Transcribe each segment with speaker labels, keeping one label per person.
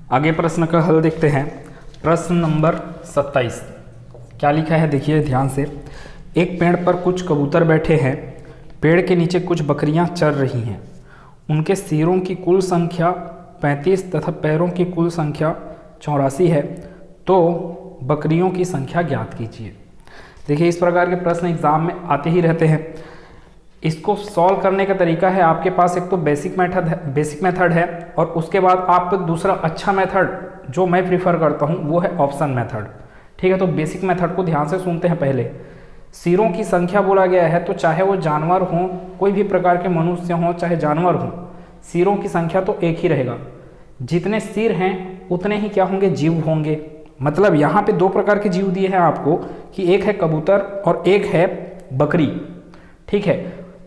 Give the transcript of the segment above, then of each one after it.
Speaker 1: आगे प्रश्न का हल देखते हैं। प्रश्न नंबर 27 क्या लिखा है देखिए ध्यान से। एक पेड़ पर कुछ कबूतर बैठे हैं, पेड़ के नीचे कुछ बकरियां चर रही हैं। उनके सिरों की कुल संख्या 35 तथा पैरों की कुल संख्या 84 है, तो बकरियों की संख्या ज्ञात कीजिए। देखिए इस प्रकार के प्रश्न एग्जाम में आते ही रहते हैं। इसको सॉल्व करने का तरीका है, आपके पास एक तो बेसिक मेथड है और उसके बाद आप दूसरा अच्छा मेथड जो मैं प्रीफर करता हूँ वो है ऑप्शन मेथड। ठीक है, तो बेसिक मेथड को ध्यान से सुनते हैं। पहले सिरों की संख्या बोला गया है, तो चाहे वो जानवर हो, कोई भी प्रकार के मनुष्य हो चाहे जानवर हो, सिरों की संख्या तो एक ही रहेगा। जितने सिर हैं उतने ही क्या होंगे, जीव होंगे। मतलब यहाँ पे दो प्रकार के जीव दिए हैं आपको कि एक है कबूतर और एक है बकरी। ठीक है,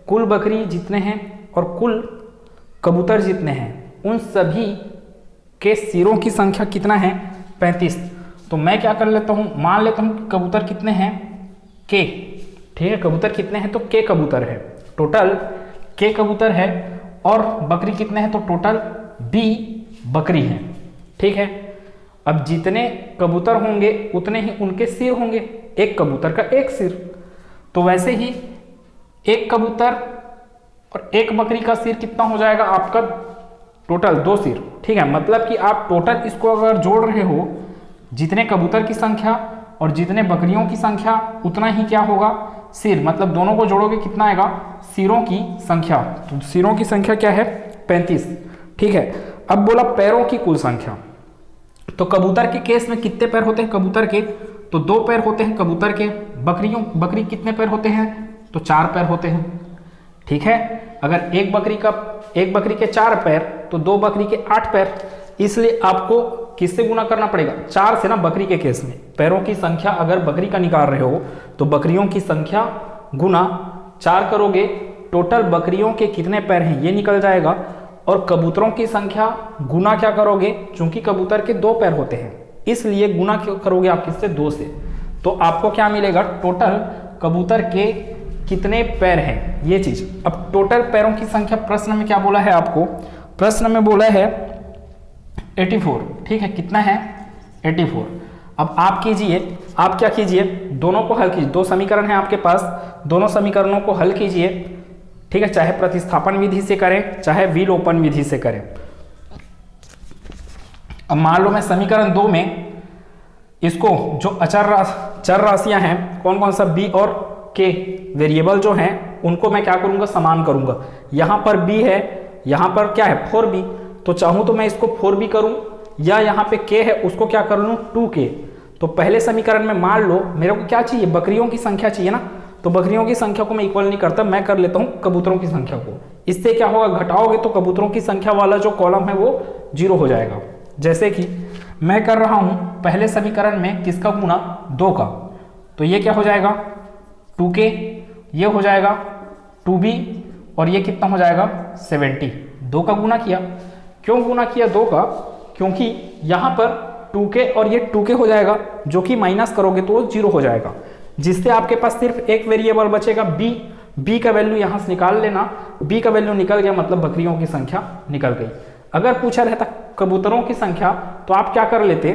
Speaker 1: कुल बकरी जितने हैं और कुल कबूतर जितने हैं उन सभी के सिरों की संख्या कितना है, 35। तो मैं क्या कर लेता हूँ, मान लेता हूँ कि कबूतर कितने हैं, के। ठीक है, कबूतर कितने हैं तो के कबूतर है, टोटल के कबूतर है। और बकरी कितने हैं तो टोटल बी बकरी हैं। ठीक है, अब जितने कबूतर होंगे उतने ही उनके सिर होंगे, एक कबूतर का एक सिर। तो वैसे ही एक कबूतर और एक बकरी का सिर कितना हो जाएगा आपका, टोटल 2 सिर। ठीक है, मतलब कि आप टोटल इसको अगर जोड़ रहे हो, जितने कबूतर की संख्या और जितने बकरियों की संख्या उतना ही क्या होगा, सिर। मतलब दोनों को जोड़ोगे कितना आएगा, सिरों की संख्या। तो सिरों की संख्या क्या है, 35। ठीक है, अब बोला पैरों की कुल संख्या। तो कबूतर के केस में कितने पैर होते हैं कबूतर के, तो 2 पैर होते हैं कबूतर के। बकरी कितने पैर होते हैं, तो 4 पैर होते हैं। ठीक है, अगर एक बकरी के 4 पैर तो 2 बकरी के 8 पैर। इसलिए आपको किससे गुना करना पड़ेगा, 4 से ना। बकरी के केस में पैरों की संख्या अगर बकरी का निकाल रहे हो तो बकरियों की संख्या गुना 4 करोगे, टोटल बकरियों के कितने पैर हैं ये निकल जाएगा। और कबूतरों की संख्या गुना क्या करोगे, चूंकि कबूतर के 2 पैर होते हैं इसलिए गुना क्यों करोगे आप किससे, 2 से। तो आपको क्या मिलेगा, टोटल कबूतर के कितने पैर हैं ये चीज। अब टोटल पैरों की संख्या प्रश्न में क्या बोला है आपको, प्रश्न में बोला है 84। ठीक है, कितना है 84। अब आप क्या कीजिए, दोनों को हल कीजिए। 2 समीकरण है आपके पास, दोनों समीकरणों को हल कीजिए। ठीक है, चाहे प्रतिस्थापन विधि से करें चाहे विलोपन विधि से करें। अब मान लो मैं समीकरण 2 में इसको जो चर राशियां हैं कौन कौन सा, बी और के वेरिएबल जो हैं उनको मैं क्या करूंगा, समान करूंगा। यहां पर बी है, यहां पर क्या है 4b। तो चाहूं तो मैं इसको 4b करूं, या यहां पे k है उसको क्या कर लूं 2k। तो पहले समीकरण में मान लो मेरे को क्या चाहिए, बकरियों की संख्या चाहिए ना। तो बकरियों की संख्या को मैं इक्वल नहीं करता, मैं कर लेता हूं कबूतरों की संख्या को। इससे क्या होगा, घटाओगे तो कबूतरों की संख्या वाला जो कॉलम है वो 0 हो जाएगा। जैसे कि मैं कर रहा हूं पहले समीकरण में किसका गुना, 2 का। तो ये क्या हो जाएगा 2k, ये हो जाएगा 2b और ये कितना हो जाएगा 70। 2 का गुना किया, क्यों गुना किया 2 का, क्योंकि यहाँ पर 2k और ये 2k हो जाएगा, जो कि माइनस करोगे तो 0 हो जाएगा, जिससे आपके पास सिर्फ एक वेरिएबल बचेगा b का वैल्यू यहाँ से निकाल लेना। b का वैल्यू निकल गया मतलब बकरियों की संख्या निकल गई। अगर पूछा रहता कबूतरों की संख्या तो आप क्या कर लेते,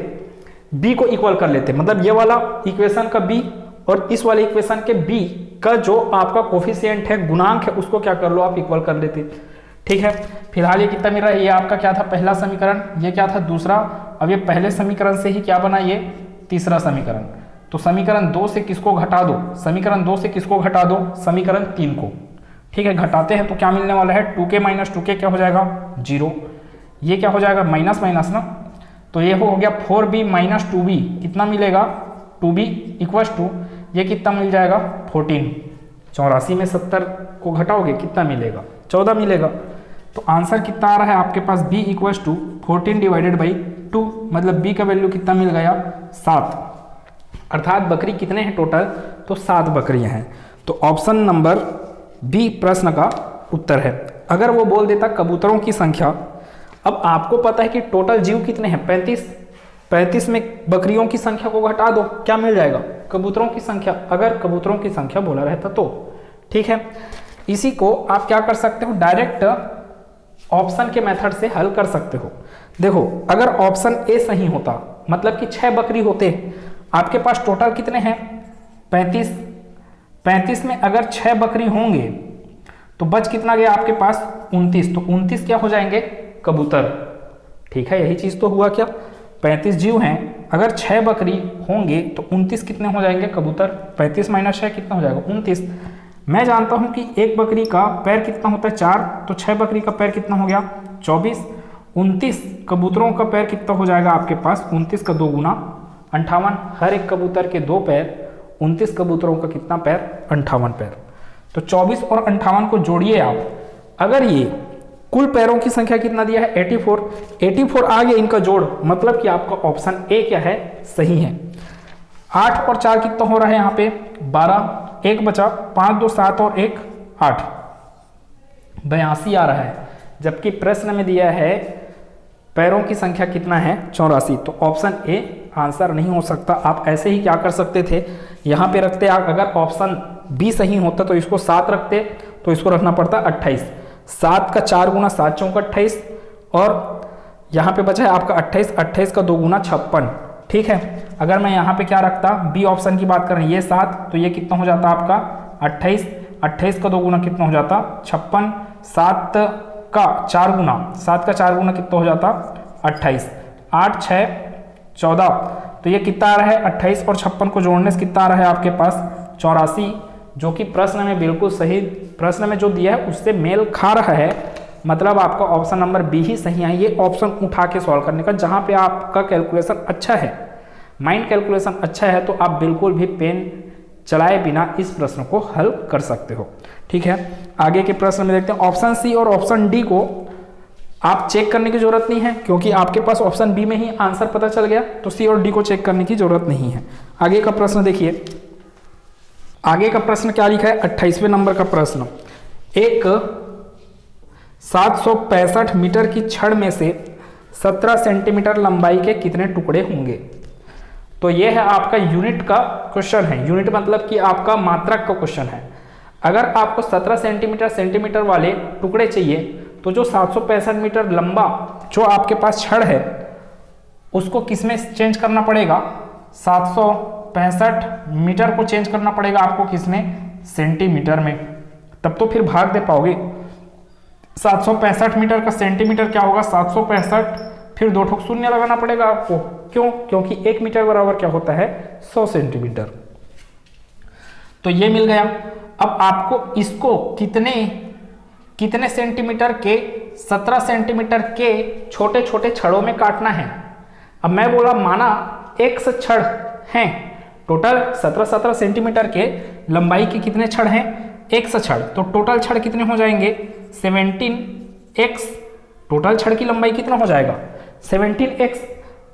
Speaker 1: b को इक्वल कर लेते। मतलब ये वाला इक्वेशन का b और इस वाले इक्वेशन के b का जो आपका कोफिशिएंट है, गुणांक है, उसको क्या कर लो आप इक्वल कर लेते। ठीक है, फिलहाल ये कितना मिल रहा है, ये आपका क्या था पहला समीकरण, ये क्या था दूसरा। अब ये पहले समीकरण से ही क्या बना, ये तीसरा समीकरण। तो समीकरण 2 से किसको घटा दो, समीकरण 2 से किसको घटा दो, समीकरण 3 को। ठीक है, घटाते हैं तो क्या मिलने वाला है, 2k माइनस 2k क्या हो जाएगा 0। ये क्या हो जाएगा माइनस माइनस ना, तो ये हो गया 4b माइनस 2b, कितना मिलेगा 2b इक्वल टू ये कितना मिल जाएगा 14। 84 में 70 को घटाओगे कितना मिलेगा 14 मिलेगा। तो आंसर कितना आ रहा है आपके पास, b equal to 14 divided by 2, मतलब b का वैल्यू कितना मिल गया 7। अर्थात बकरी कितने हैं टोटल, तो 7 बकरियां हैं। तो ऑप्शन नंबर बी प्रश्न का उत्तर है। अगर वो बोल देता कबूतरों की संख्या, अब आपको पता है कि टोटल जीव कितने हैं 35 में बकरियों की संख्या को घटा दो क्या मिल जाएगा, कबूतरों की संख्या। अगर कबूतरों की संख्या बोला रहता तो ठीक है, इसी को आप क्या कर सकते हो, डायरेक्ट ऑप्शन के मेथड से हल कर सकते हो। देखो अगर ऑप्शन ए सही होता, मतलब कि 6 बकरी होते, आपके पास टोटल कितने हैं 35, 35 में अगर 6 बकरी होंगे तो बच कितना गया आपके पास 29, तो 29 क्या हो जाएंगे कबूतर। ठीक है, यही चीज तो हुआ क्या, 35 जीव हैं, अगर 6 बकरी होंगे तो 29 कितने हो जाएंगे कबूतर। 35 माइनस 6 कितना हो जाएगा 29। मैं जानता हूं कि एक बकरी का पैर कितना होता है 4, तो 6 बकरी का पैर कितना हो गया 24, 29 कबूतरों का पैर कितना हो जाएगा आपके पास 29 का 2 गुना 58, हर एक कबूतर के 2 पैर, 29 कबूतरों का कितना पैर 58 पैर। तो 24 और 58 को जोड़िए आप, अगर ये कुल पैरों की संख्या कितना दिया है 84, 84 आ गया इनका जोड़, मतलब कि आपका ऑप्शन ए क्या है सही है। 8 और 4 कितना हो रहा है यहाँ पे 12, 1 बचा, 5 2 7 और 1 8, 82 आ रहा है, जबकि प्रश्न में दिया है पैरों की संख्या कितना है 84, तो ऑप्शन ए आंसर नहीं हो सकता। आप ऐसे ही क्या कर सकते थे, यहाँ पे रखते आप, अगर ऑप्शन बी सही होता तो इसको 7 रखते, तो इसको रखना पड़ता 28, 7 का 4 गुना 7 चौका 28, और यहाँ पे बचा है आपका 28, 28 का 2 गुना 56। ठीक है, अगर मैं यहाँ पे क्या रखता, बी ऑप्शन की बात करें, ये 7, तो ये कितना हो जाता आपका 28, 28 का 2 गुना कितना हो जाता 56, 7 का 4 गुना, 7 का 4 गुना कितना हो जाता 28, 8 6 14, तो ये कितना आ रहा है 28 और 56 को जोड़ने से कितना आ रहा है आपके पास 84, जो कि प्रश्न में बिल्कुल सही, प्रश्न में जो दिया है उससे मेल खा रहा है, मतलब आपका ऑप्शन नंबर बी ही सही है। ये ऑप्शन उठा के सॉल्व करने का, जहां पे आपका कैलकुलेशन अच्छा है, माइंड कैलकुलेशन अच्छा है, तो आप बिल्कुल भी पेन चलाए बिना इस प्रश्न को हल कर सकते हो। ठीक है, आगे के प्रश्न में देखते हैं। ऑप्शन सी और ऑप्शन डी को आप चेक करने की जरूरत नहीं है, क्योंकि आपके पास ऑप्शन बी में ही आंसर पता चल गया, तो सी और डी को चेक करने की जरूरत नहीं है। आगे का प्रश्न देखिए, आगे का प्रश्न क्या लिखा है 28वें नंबर का प्रश्न, एक 765 मीटर की छड़ में से 17 सेंटीमीटर लंबाई के कितने टुकड़े होंगे। तो यह है आपका यूनिट का क्वेश्चन है, यूनिट मतलब कि आपका मात्रक का क्वेश्चन है। अगर आपको 17 सेंटीमीटर वाले टुकड़े चाहिए, तो जो 765 मीटर लंबा जो आपके पास छड़ है उसको किस में चेंज करना पड़ेगा, 765 मीटर को चेंज करना पड़ेगा आपको किस में, सेंटीमीटर में, तब तो फिर भाग दे पाओगे। 765 मीटर का सेंटीमीटर क्या होगा 765, फिर 2 ठोक शून्य लगाना पड़ेगा आपको, क्यों, क्योंकि 1 मीटर बराबर क्या होता है 100 सेंटीमीटर। तो ये मिल गया। अब आपको इसको कितने सेंटीमीटर के, 17 सेंटीमीटर के छोटे छोटे छड़ों में काटना है। अब मैं बोला माना x छड़ हैं, टोटल 17 सेंटीमीटर के लंबाई के कितने छड़ हैं x छड़, तो टोटल छड़ कितने हो जाएंगे 17x, टोटल छड़ की लंबाई कितना हो जाएगा 17x,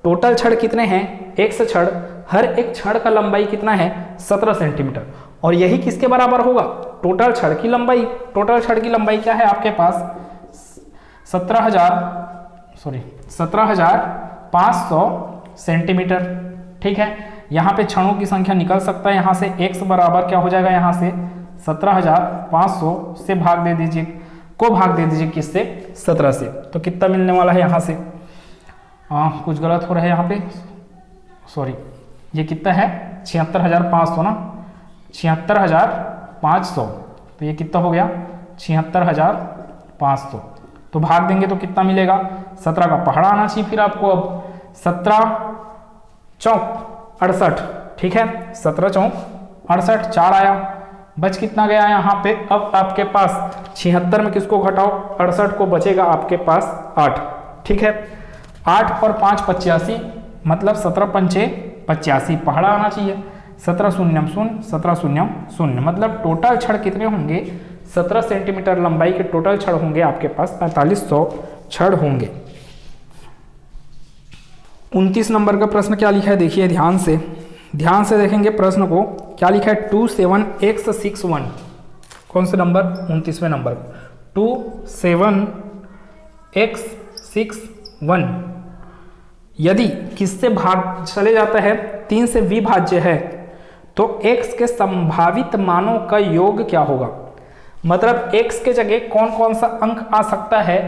Speaker 1: टोटल छड़ कितने हैं x छड़, हर एक छड़ का लंबाई कितना है 17 सेंटीमीटर, और यही किसके बराबर होगा टोटल छड़ की लंबाई। टोटल छड़ की लंबाई क्या है आपके पास 17,500 सेंटीमीटर। ठीक है, यहाँ पे छड़ों की संख्या निकल सकता है, यहाँ से x बराबर क्या हो जाएगा, यहाँ से 17,500 से भाग दे दीजिए, किससे 17 से, तो कितना मिलने वाला है यहाँ से, कुछ गलत हो रहा है यहाँ पे, सॉरी, ये कितना है 76,500 ना, 76,500, तो ये कितना हो गया 76,500, तो भाग देंगे तो कितना मिलेगा 17 का पहाड़ा आना चाहिए फिर आपको, अब 17 चौक 68, ठीक है 17 चौक 68, 4 आया, बच कितना गया यहाँ पे, अब आपके पास 76 में किसको घटाओ 68 को, बचेगा आपके पास 8, ठीक है 8 और 5 85, मतलब 17 पंचे 85, पहाड़ा आना चाहिए, 17 शून्यम शून्य 17 शून्यम शून्य, मतलब टोटल छड़ कितने होंगे 17 सेंटीमीटर लंबाई के टोटल छड़ होंगे आपके पास 4500 छड़ होंगे। 29 नंबर का प्रश्न क्या लिखा है देखिए ध्यान से देखेंगे प्रश्न को, क्या लिखा है 27x61, कौन से नंबर 29वें नंबर 27x61, यदि किससे भाग चले जाता है 3 से विभाज्य है तो x के संभावित मानों का योग क्या होगा, मतलब x के जगह कौन कौन सा अंक आ सकता है,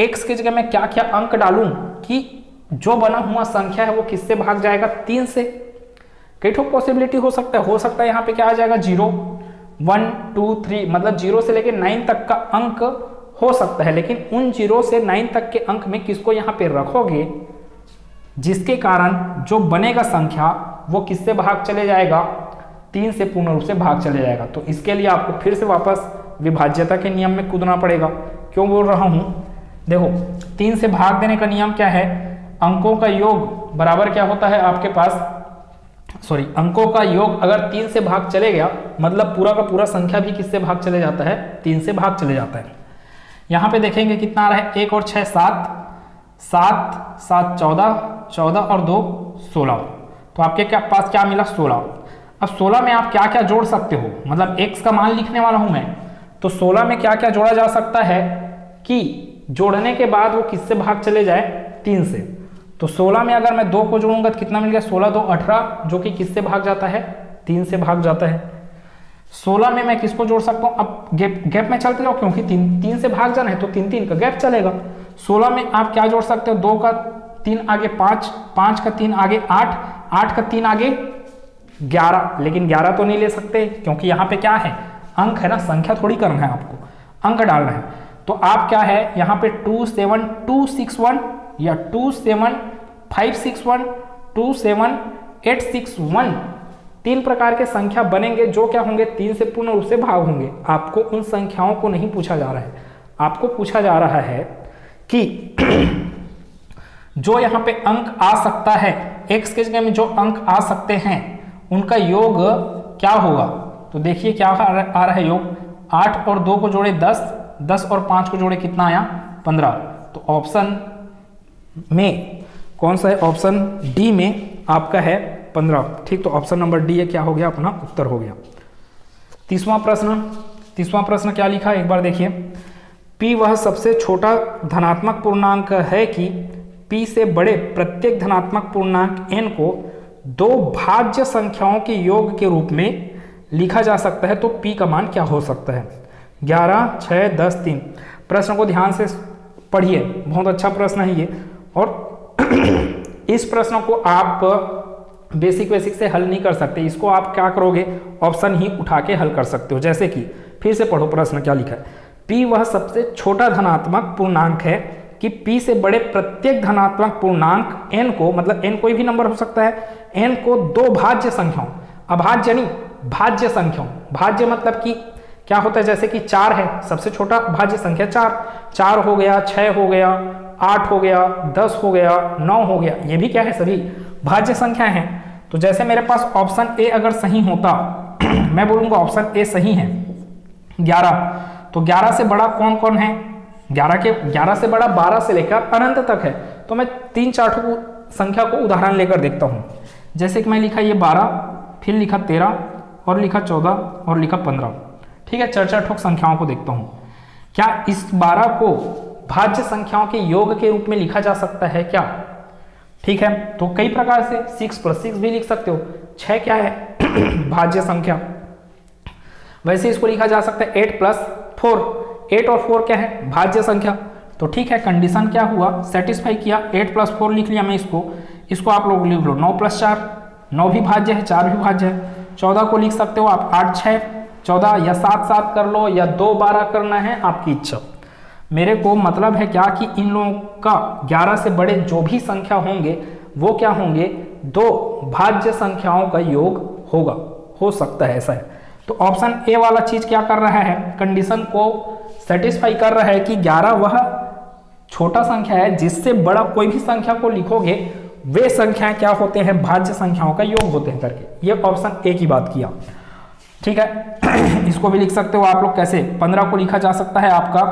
Speaker 1: x के जगह मैं क्या क्या अंक डालूं कि जो बना हुआ संख्या है वो किससे भाग जाएगा, 3 से। कई ठोक पॉसिबिलिटी हो सकता है यहाँ पे क्या आ जाएगा 0, 1, 2, 3, मतलब 0 से लेकर 9 तक का अंक हो सकता है, लेकिन उन 0 से 9 तक के अंक में किसको यहाँ पे रखोगे जिसके कारण जो बनेगा संख्या वो किससे भाग चले जाएगा, 3 से पूर्ण रूप से भाग चले जाएगा। तो इसके लिए आपको फिर से वापस विभाज्यता के नियम में कूदना पड़ेगा। क्यों बोल रहा हूं, देखो 3 से भाग देने का नियम क्या है, अंकों का योग बराबर क्या होता है आपके पास, अंकों का योग अगर 3 से भाग चले गया मतलब पूरा का पूरा संख्या भी किससे भाग चले जाता है, 3 से भाग चले जाता है। यहाँ पे देखेंगे कितना आ रहा है, 1 और 6 7, 7 7 14, 14 और 2 16, तो आपके पास क्या मिला 16। अब 16 में आप क्या क्या जोड़ सकते हो, मतलब x का मान लिखने वाला हूं मैं, तो 16 में क्या क्या जोड़ा जा सकता है कि जोड़ने के बाद वो किससे भाग चले जाए, 3 से। तो 16 में अगर मैं 2 को जोड़ूंगा तो कितना मिल गया, 16 2 18, जो कि किससे भाग जाता है, 3 से भाग जाता है। 16 में मैं किसको जोड़ सकता हूँ, अब गैप में चलते जाओ क्योंकि 3 से भाग जाना है तो 3 3 का गैप चलेगा। 16 में आप क्या जोड़ सकते हो, 2 का 3 आगे 5, 5 का 3 आगे 8, 8 का 3 आगे 11, लेकिन 11 तो नहीं ले सकते क्योंकि यहाँ पे क्या है, अंक है ना, संख्या थोड़ी करना है आपको, अंक डालना है। तो आप क्या है यहाँ पे 27261 या 27561, 27861, 3 प्रकार के संख्या बनेंगे जो क्या होंगे, 3 से पूर्ण रूप से भाग होंगे। आपको उन संख्याओं को नहीं पूछा जा रहा है, आपको पूछा जा रहा है कि जो यहाँ पे अंक आ सकता है, x के जगह में जो अंक आ सकते हैं उनका योग क्या होगा। तो देखिए क्या आ रहा है योग, 8 और 2 को जोड़े 10, 10 और 5 को जोड़े कितना आया 15। तो ऑप्शन में कौन सा है, ऑप्शन डी में आपका है 15। ठीक, तो ऑप्शन नंबर डी है क्या हो गया, अपना उत्तर हो गया। तीसवां प्रश्न क्या लिखा है एक बार देखिए, p वह सबसे छोटा धनात्मक पूर्णांक है कि p से बड़े प्रत्येक धनात्मक पूर्णांक n को 2 भाज्य संख्याओं के योग के रूप में लिखा जा सकता है, तो p का मान क्या हो सकता है। 11 6 10 3। प्रश्न को ध्यान से पढ़िए, बहुत अच्छा प्रश्न है ये, और इस प्रश्न को आप बेसिक से हल नहीं कर सकते, इसको आप क्या करोगे, ऑप्शन ही उठा के हल कर सकते हो। जैसे कि फिर से पढ़ो प्रश्न क्या लिखा है, p वह सबसे छोटा धनात्मक पूर्णांक है कि p से बड़े प्रत्येक धनात्मक पूर्णांक n को, मतलब n कोई भी नंबर हो सकता है, n को 2 भाज्य संख्याओं, अभाज्य नहीं भाज्य संख्याओं, भाज्य मतलब कि क्या होता है, जैसे कि 4 है सबसे छोटा भाज्य संख्या 4 हो गया, 6 हो गया, 8 हो गया, 10 हो गया, 9 हो गया, ये भी क्या है, सभी भाज्य संख्या हैं। तो जैसे मेरे पास ऑप्शन ए अगर सही होता मैं बोलूंगा ऑप्शन ए सही है 11, तो 11 से बड़ा कौन कौन है, 11 से बड़ा 12 से लेकर अनंत तक है। तो मैं 3-4 संख्या को उदाहरण लेकर देखता हूं, जैसे कि मैं लिखा ये 12, फिर लिखा 13 और लिखा 14 और लिखा 15। ठीक है, 4-4 संख्याओं को देखता हूं, क्या इस 12 को भाज्य संख्याओं के योग के रूप में लिखा जा सकता है क्या। ठीक है, तो कई प्रकार से 6 + 6 भी लिख सकते हो, 6 क्या है भाज्य संख्या, वैसे इसको लिखा जा सकता है 8 + 4, 8 और 4 क्या है भाज्य संख्या। तो ठीक है, कंडीशन क्या हुआ, सेटिस्फाई किया, 8 + 4 लिख लिया मैं, इसको आप लोग लिख लो 9 + 4, 9 भी भाज्य है, 4 भी भाज्य है। 14 को लिख सकते हो आप 8 6 14 या 7 7 कर लो या 2 12 करना है आपकी इच्छा। मेरे को मतलब है क्या कि इन लोगों का 11 से बड़े जो भी संख्या होंगे वो क्या होंगे, 2 भाज्य संख्याओं का योग होगा, हो सकता है ऐसा है। तो ऑप्शन ए वाला चीज क्या कर रहा है, कंडीशन को सेटिस्फाई कर रहा है कि 11 वह छोटा संख्या है जिससे बड़ा कोई भी संख्या को लिखोगे वे संख्याएं क्या होते हैं, भाज्य संख्याओं का योग होते हैं करके, ये ऑप्शन ए की बात किया। ठीक है, इसको भी लिख सकते हो आप लोग कैसे, 15 को लिखा जा सकता है आपका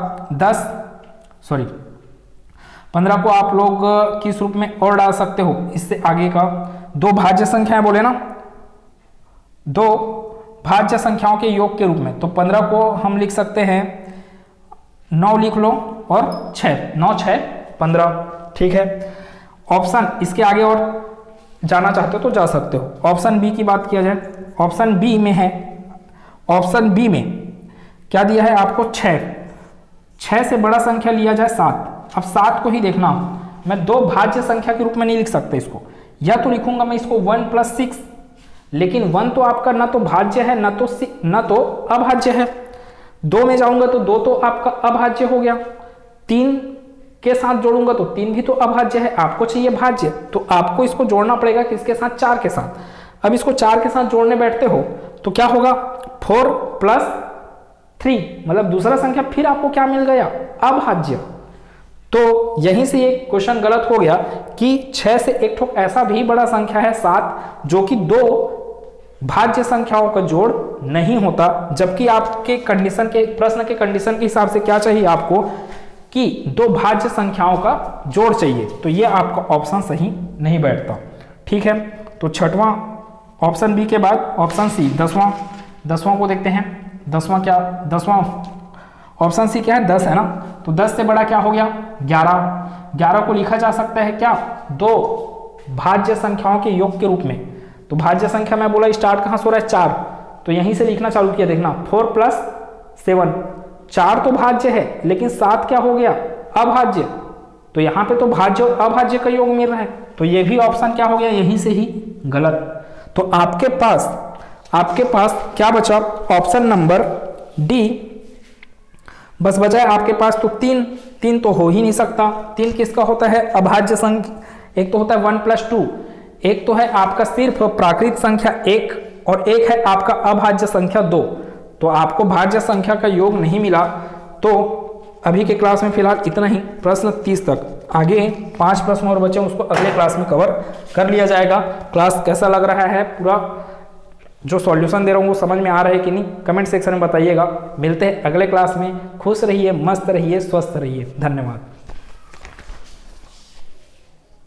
Speaker 1: 15 को आप लोग किस रूप में और डाल सकते हो, इससे आगे का 2 भाज्य संख्याएं बोले ना, 2 भाज्य संख्याओं के योग के रूप में। तो 15 को हम लिख सकते हैं 9 लिख लो और 6, 9 6 15। ठीक है, ऑप्शन इसके आगे और जाना चाहते हो तो जा सकते हो। ऑप्शन बी की बात किया जाए, ऑप्शन बी में है, ऑप्शन बी में क्या दिया है आपको 6 से बड़ा संख्या लिया जाए 7। अब 7 को ही देखना, मैं दो भाज्य संख्या के रूप में नहीं लिख सकता इसको, या तो लिखूंगा मैं इसको 1 + 6, लेकिन 1 तो आपका ना तो भाज्य है ना तो अभाज्य है। 2 में जाऊंगा तो 2 तो आपका अभाज्य हो गया, 3 के साथ जोड़ूंगा तो 3 भी तो अभाज्य है, आपको चाहिए भाज्य, तो आपको इसको जोड़ना पड़ेगा किसके साथ, 4 के साथ। अब इसको 4 के साथ जोड़ने बैठते हो तो क्या होगा, 4 + 3, मतलब दूसरा संख्या फिर आपको क्या मिल गया, अभाज्य। तो यहीं से ये क्वेश्चन गलत हो गया कि 6 से एक ठो ऐसा भी बड़ा संख्या है 7, जो कि 2 भाज्य संख्याओं का जोड़ नहीं होता, जबकि आपके कंडीशन के प्रश्न के कंडीशन के हिसाब से क्या चाहिए आपको कि 2 भाज्य संख्याओं का जोड़ चाहिए, तो ये आपका ऑप्शन सही नहीं बैठता। ठीक है, तो छठवां ऑप्शन बी के बाद ऑप्शन सी, 10वां को देखते हैं। 10वां ऑप्शन सी क्या है, 10 है ना, तो 10 से बड़ा क्या हो गया, 11 को लिखा जा सकता है क्या, 2 भाज्य संख्याओं के योग के रूप में। तो भाज्य संख्या मैं बोला स्टार्ट कहां से हो रहा है, 4, तो यहीं से लिखना चालू किया, देखना 4 + 7, 4 तो भाज्य है लेकिन 7 क्या हो गया, अभाज्य। तो यहां पे तो भाज्य और अभाज्य का योग मिल रहा है, तो ये भी ऑप्शन क्या हो गया, यहीं से ही गलत। तो आपके पास क्या बचा, ऑप्शन नंबर डी बस बचा है आपके पास। तो 3 तो हो ही नहीं सकता, 3 किसका होता है, अभाज्य संख्या। एक तो होता है 1 + 2, एक तो है आपका सिर्फ प्राकृत संख्या 1, और एक है आपका अभाज्य संख्या 2। तो आपको भाज्य संख्या का योग नहीं मिला। तो अभी के क्लास में फिलहाल इतना ही, प्रश्न 30 तक। आगे 5 प्रश्न और बचे, उसको अगले क्लास में कवर कर लिया जाएगा। क्लास कैसा लग रहा है, पूरा जो सॉल्यूशन दे रहा हूँ वो समझ में आ रहा है कि नहीं, कमेंट सेक्शन में बताइएगा। मिलते हैं अगले क्लास में, खुश रहिए, मस्त रहिए, स्वस्थ रहिए, धन्यवाद।